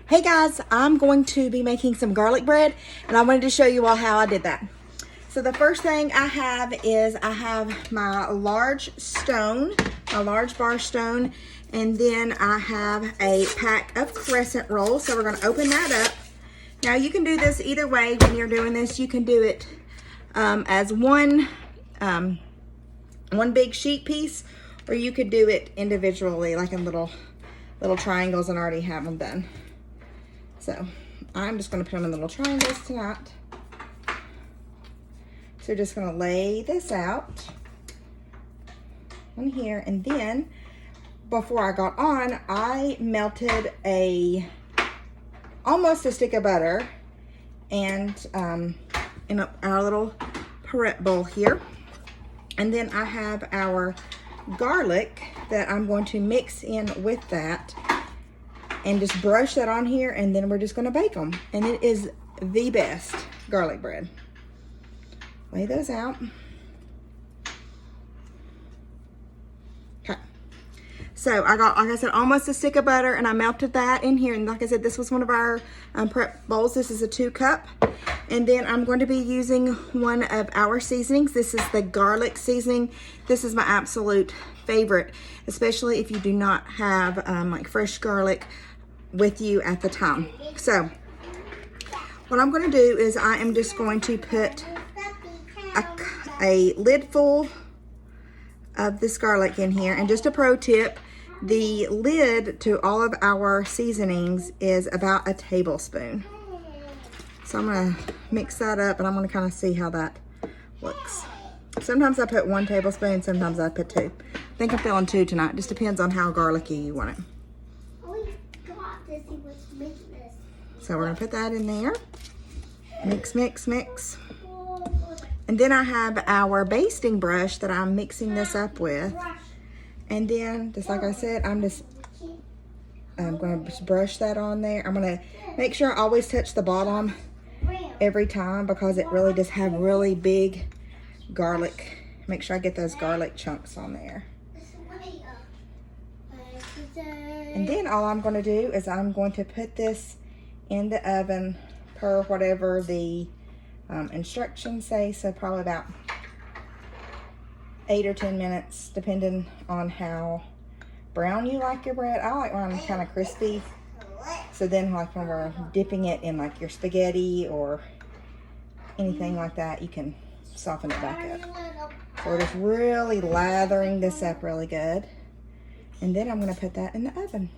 Hey guys, I'm going to be making some garlic bread and I wanted to show you all how I did that. So the first thing I have is I have my large stone, my large bar stone, and then I have a pack of crescent rolls. So we're going to open that up. Now you can do this either way when you're doing this. You can do it as one big sheet piece, or you could do it individually like in little triangles and already have them done. So I'm just going to put them in little triangles tonight. So just going to lay this out on here, and then before I got on, I melted almost a stick of butter and in our little Perrette bowl here. And then I have our garlic that I'm going to mix in with that and just brush that on here, and then we're just going to bake them. And it is the best garlic bread. Lay those out. Okay. So I got, like I said, almost a stick of butter, and I melted that in here. And like I said, this was one of our prep bowls. This is a 2 cup. And then I'm going to be using one of our seasonings. This is the garlic seasoning. This is my absolute favorite, especially if you do not have like fresh garlic with you at the time. So what I'm going to do is I am just going to put a lid full of this garlic in here. And just a pro tip, the lid to all of our seasonings is about a tablespoon. So I'm going to mix that up, and I'm going to kind of see how that looks. Sometimes I put 1 tablespoon, sometimes I put 2. I think I'm feeling 2 tonight. Just depends on how garlicky you want it. So we're going to put that in there. Mix, mix, mix. And then I have our basting brush that I'm mixing this up with. And then, just like I said, I'm going to just brush that on there. I'm going to make sure I always touch the bottom every time, because it really does have really big garlic. Make sure I get those garlic chunks on there. And then all I'm going to do is I'm going to put this in the oven per whatever the instructions say. So probably about 8 or 10 minutes, depending on how brown you like your bread. I like mine kind of crispy. So then, like when we're dipping it in like your spaghetti or anything like that, you can soften it back up. So we're just really lathering this up really good. And then I'm going to put that in the oven.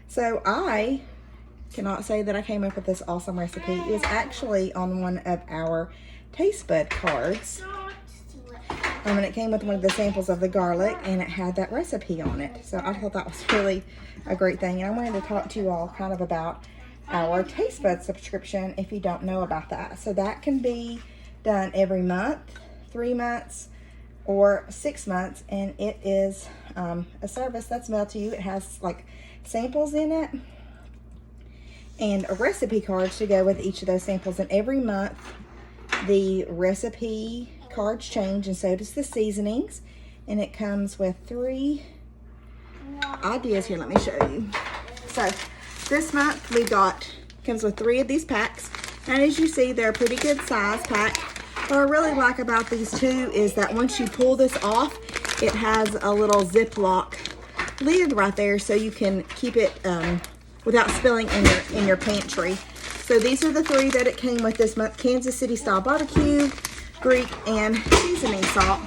So I cannot say that I came up with this awesome recipe. It was actually on one of our Tastebud cards. And it came with one of the samples of the garlic, and it had that recipe on it. So I thought that was really a great thing. And I wanted to talk to you all kind of about our Tastebud subscription if you don't know about that. So that can be done every month, 3 months, or 6 months. And it is a service that's mailed to you. It has like samples in it and recipe cards to go with each of those samples. And every month the recipe cards change, and so does the seasonings. And it comes with 3 ideas here. Let me show you. So this month comes with 3 of these packs, and as you see, they're a pretty good size pack. What I really like about these 2 is that once you pull this off, it has a little Ziploc lid right there, so you can keep it without spilling in your pantry. So these are the 3 that it came with this month: Kansas City style barbecue, Greek, and seasoning salt.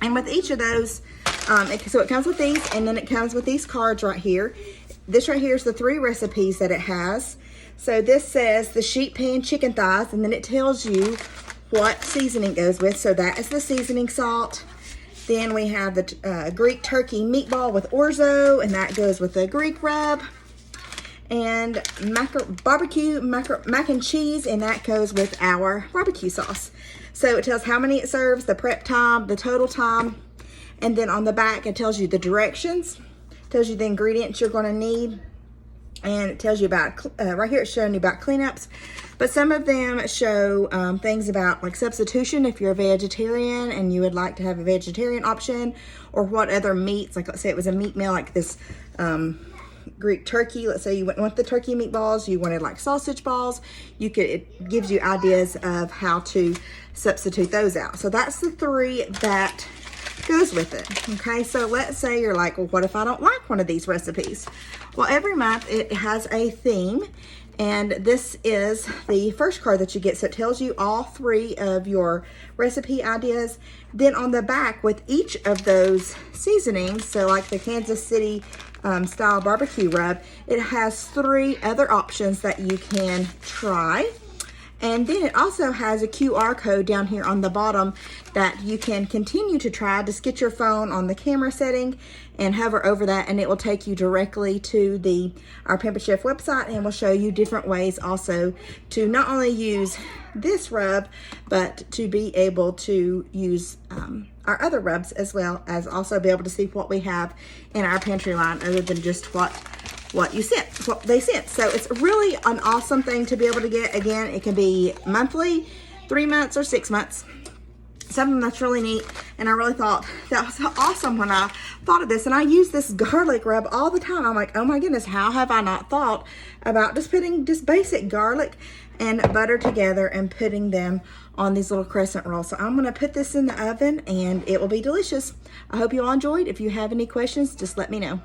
And with each of those, so it comes with these, and then it comes with these cards right here. This right here is the 3 recipes that it has. So this says the sheet pan chicken thighs, and then it tells you what seasoning goes with. So that is the seasoning salt. Then we have the Greek turkey meatball with orzo, and that goes with the Greek rub. And barbecue mac and cheese, and that goes with our barbecue sauce. So it tells how many it serves, the prep time, the total time, and then on the back it tells you the directions, tells you the ingredients you're going to need, and it tells you about, right here it's showing you about cleanups, but some of them show things about like substitution if you're a vegetarian and you would like to have a vegetarian option, or what other meats, like let's say it was a meat meal like this Greek turkey. Let's say you wouldn't want the turkey meatballs, you wanted like sausage balls. It gives you ideas of how to substitute those out. So that's the 3 that goes with it. Okay, so let's say you're like, well, what if I don't like one of these recipes? Well, every month it has a theme, and this is the first card that you get. So it tells you all 3 of your recipe ideas. Then on the back with each of those seasonings, so like the Kansas City style barbecue rub, it has 3 other options that you can try. And then it also has a QR code down here on the bottom that you can continue to try. Just get your phone on the camera setting and hover over that, and it will take you directly to our Pampered Chef website, and will show you different ways also to not only use this rub, but to be able to use our other rubs, as well as also be able to see what we have in our pantry line other than just what they sent. So it's really an awesome thing to be able to get. Again, it can be monthly, 3 months, or 6 months. Something that's really neat, and I really thought that was awesome when I thought of this. And I use this garlic rub all the time. I'm like, oh my goodness, how have I not thought about just putting just basic garlic and butter together and putting them on these little crescent rolls. So I'm gonna put this in the oven, and it will be delicious. I hope you all enjoyed. If you have any questions, just let me know.